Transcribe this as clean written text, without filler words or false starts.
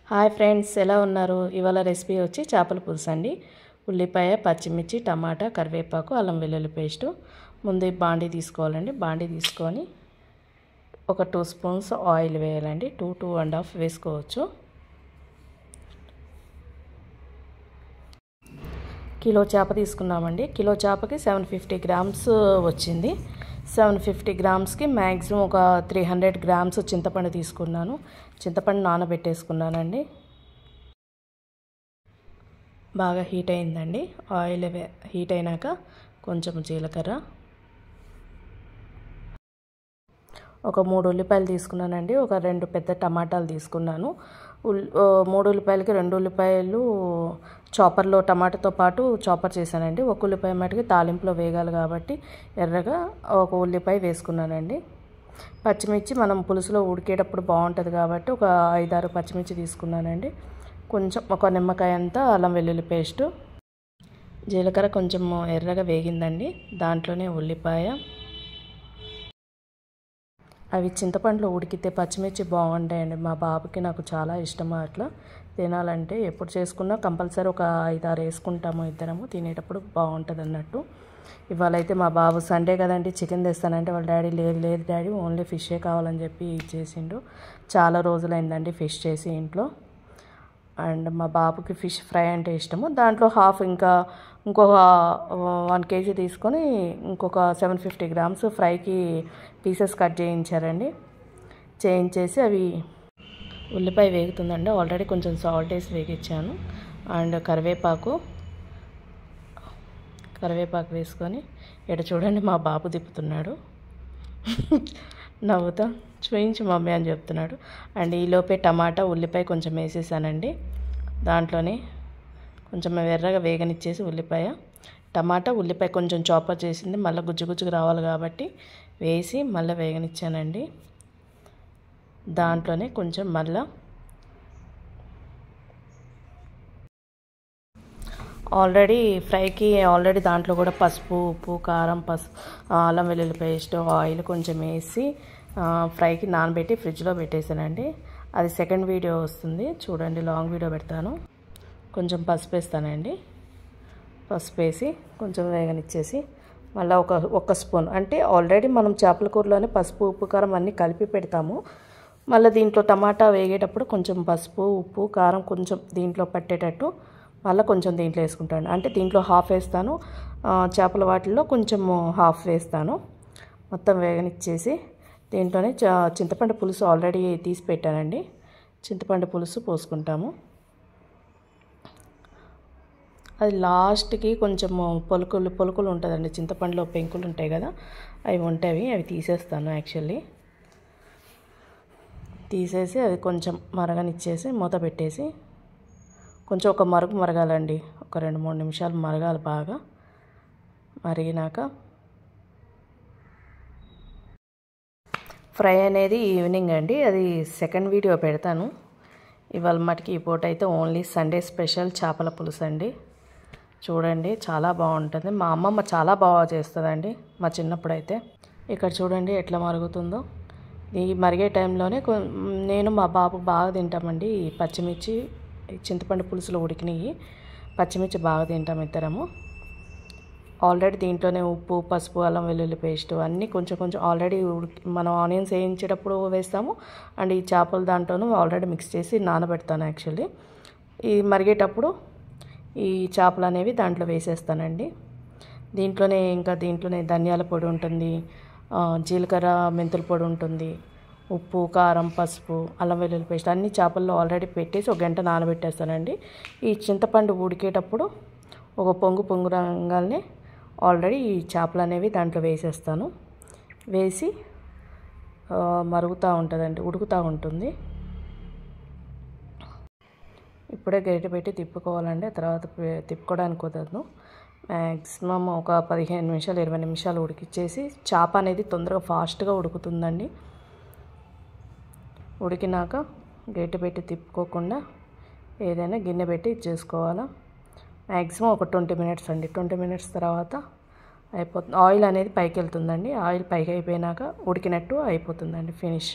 Hi friends, ఎలా ఉన్నారు? ఇవాళ రెసిపీ వచ్చి చేపల పులుసు అండి. ఉల్లిపాయ, పచ్చిమిర్చి, టమాటా, కరివేపాకు, అల్లం వెల్లుల్లి పేస్టు. ముందు బాండీ తీసుకోవాలండి. బాండీ తీసుకొని ఒక 2 స్పూన్స్ ఆయిల్ వేయాలండి. 2.5 వేసుకోవచ్చు. కిలో చేప తీసుకున్నామండి. కిలో చేపకి 750 గ్రామ్స్ వచ్చింది. 750 గ్రామ్స్కి మ్యాక్సిమం ఒక 300 గ్రామ్స్ చింతపండు తీసుకున్నాను. చింతపండు నానబెట్టేసుకున్నానండి. బాగా హీట్ అయిందండి. ఆయిల్ హీట్ అయినాక కొంచెం జీలకర్ర, ఒక 3 ఉల్లిపాయలు తీసుకున్నానండి. ఒక 2 పెద్ద టమాటాలు తీసుకున్నాను. 3 ఉల్లిపాయలకి 2 ఉల్లిపాయలు చాపర్లో టమాటాతో పాటు చాపర్ చేశానండి. ఒక ఉల్లిపాయ మటుకి తాలింపులో వేగాలి కాబట్టి ఎర్రగా ఒక ఉల్లిపాయ వేసుకున్నానండి. పచ్చిమిర్చి మనం పులుసులో ఉడికేటప్పుడు బాగుంటుంది కాబట్టి ఒక 5-6 పచ్చిమిర్చి తీసుకున్నానండి. కొంచెం ఒక నిమ్మకాయ అంతా అల్లం వెల్లుల్లి పేస్టు, జీలకర్ర కొంచెం ఎర్రగా వేగిందండి. దాంట్లోనే ఉల్లిపాయ, అవి చింతపండులో ఉడికితే పచ్చిమిర్చి బాగుంటాయండి. మా బాబుకి నాకు చాలా ఇష్టం అట్లా తినాలంటే. ఎప్పుడు చేసుకున్నా కంపల్సరీ ఒక 5-6 వేసుకుంటాము ఇద్దరము. తినేటప్పుడు బాగుంటుంది అన్నట్టు. ఇవాళ అయితే మా బాబు సండే కదండి, చికెన్ తెస్తానంటే వాళ్ళ డాడీ లేదు డాడీ ఓన్లీ ఫిషే కావాలని చెప్పి ఇచ్చేసిండు. చాలా రోజులైందండి ఫిష్ చేసి ఇంట్లో. అండ్ మా బాబుకి ఫిష్ ఫ్రై అంటే ఇష్టము. దాంట్లో హాఫ్ ఇంకొక 1 kg తీసుకొని ఇంకొక 750 గ్రామ్స్ ఫ్రైకి పీసెస్ కట్ చేయించారండి. చేయించేసి అవి ఉల్లిపాయ వేగుతుందండి. ఆల్రెడీ కొంచెం సాల్ట్ వేసి వేగించాను. అండ్ కరివేపాకు వేసుకొని ఇక్కడ చూడండి మా బాబు తిప్పుతున్నాడు. నవ్వుతా చూయించు మమ్మీ అని చెప్తున్నాడు. అండ్ ఈలోపే టమాటా, ఉల్లిపాయ కొంచెం వేసేసానండి. దాంట్లోనే కొంచెం ఎర్రగా వేగనిచ్చేసి ఉల్లిపాయ కొంచెం చాపర్ చేసింది మళ్ళీ గుజ్జుగా రావాలి కాబట్టి వేసి మళ్ళీ వేగనిచ్చానండి. దాంట్లోనే కొంచెం మళ్ళీ ఫ్రైకి దాంట్లో కూడా పసుపు, ఉప్పు, కారం, అల్లం వెల్లుల్లి పేస్ట్, ఆయిల్ కొంచెం వేసి ఫ్రైకి నానబెట్టి ఫ్రిడ్జ్లో పెట్టేసానండి. అది సెకండ్ వీడియో వస్తుంది చూడండి, లాంగ్ వీడియో పెడతాను. కొంచెం పసుపు వేస్తానండి. పసుపు వేసి కొంచెం వేగనిచ్చేసి మళ్ళీ ఒక స్పూన్, అంటే ఆల్రెడీ మనం చేపల కూరలోనే పసుపు, ఉప్పు, కారం అన్నీ కలిపి పెడతాము. మళ్ళీ దీంట్లో టమాటా వేగేటప్పుడు కొంచెం పసుపు, ఉప్పు, కారం కొంచెం దీంట్లో పట్టేటట్టు మళ్ళీ కొంచెం దీంట్లో వేసుకుంటాను. అంటే దీంట్లో హాఫ్ వేస్తాను, చేపల వాటిల్లో కొంచెం హాఫ్ వేస్తాను. మొత్తం వేగనిచ్చేసి దీంట్లోనే చింతపండు పులుసు ఆల్రెడీ తీసి పెట్టానండి. చింతపండు పులుసు పోసుకుంటాము. అది లాస్ట్కి కొంచెం పొలుకులు ఉంటుందండి. చింతపండులో పెంకులు ఉంటాయి కదా, అవి తీసేస్తాను. యాక్చువల్లీ తీసేసి అది కొంచెం మరగనిచ్చేసి మూత పెట్టేసి కొంచెం ఒక మరగాలండి. ఒక 2-3 నిమిషాలు మరగాలి. బాగా మరిగినాక ఫ్రై అనేది ఈవినింగ్ అండి, అది సెకండ్ వీడియో పెడతాను. ఇవాళ మటుకి ఈ పూట అయితే ఓన్లీ సండే స్పెషల్ చేపల పులుసు అండి. చూడండి చాలా బాగుంటుంది. మా అమ్మమ్మ చాలా బాగా చేస్తుందండి మా చిన్నప్పుడైతే. ఇక్కడ చూడండి ఎట్లా మరుగుతుందో. ఈ మరిగే టైంలోనే నేను మా బాబు బాగా తింటామండి. ఈ పచ్చిమిర్చి చింతపండు పులుసులో ఉడికినవి పచ్చిమిర్చి బాగా తింటాం ఇద్దరము. ఆల్రెడీ దీంట్లోనే ఉప్పు, పసుపు, అల్లం వెల్లుల్లి పేస్ట్ అన్నీ కొంచెం ఆల్రెడీ మనం ఆనియన్స్ వేయించేటప్పుడు వేస్తాము. అండ్ ఈ చేపల దాంట్లోనూ ఆల్రెడీ మిక్స్ చేసి నానబెడతాను. యాక్చువల్లీ ఈ మరిగేటప్పుడు ఈ చేపలు అనేవి దాంట్లో వేసేస్తానండి. దీంట్లోనే ధనియాల పొడి ఉంటుంది, జీలకర్ర మెంతుల పొడి ఉంటుంది, ఉప్పు, కారం, పసుపు, అల్లం వెల్లుల్లి పేస్ట్ అన్ని చేపల్లో ఆల్రెడీ పెట్టేసి ఒక గంట నానబెట్టేస్తానండి. ఈ చింతపండు ఉడికేటప్పుడు ఒక పొంగు రంగాల్ని ఆల్రెడీ ఈ చేపలు అనేవి దాంట్లో వేసేస్తాను. వేసి మరుగుతూ ఉంటుందండి, ఉడుకుతూ ఉంటుంది. ఇప్పుడే గరిటె పెట్టి తిప్పుకోవాలండి, తర్వాత తిప్పుకోవడానికి కుదరదు. మ్యాక్సిమం ఒక 15 నిమిషాలు 20 నిమిషాలు ఉడికిచ్చేసి చేప అనేది తొందరగా ఫాస్ట్గా ఉడుకుతుందండి. ఉడికినాక గరిటె పెట్టి తిప్పుకోకుండా ఏదైనా గిన్నె పెట్టి చేసుకోవాలా. మ్యాక్సిమం ఒక 20 మినిట్స్ అండి. 20 మినిట్స్ తర్వాత అయిపోతుంది. ఆయిల్ అనేది పైకి వెళ్తుందండి. ఆయిల్ పైకి అయిపోయినాక ఉడికినట్టు అయిపోతుందండి. ఫినిష్.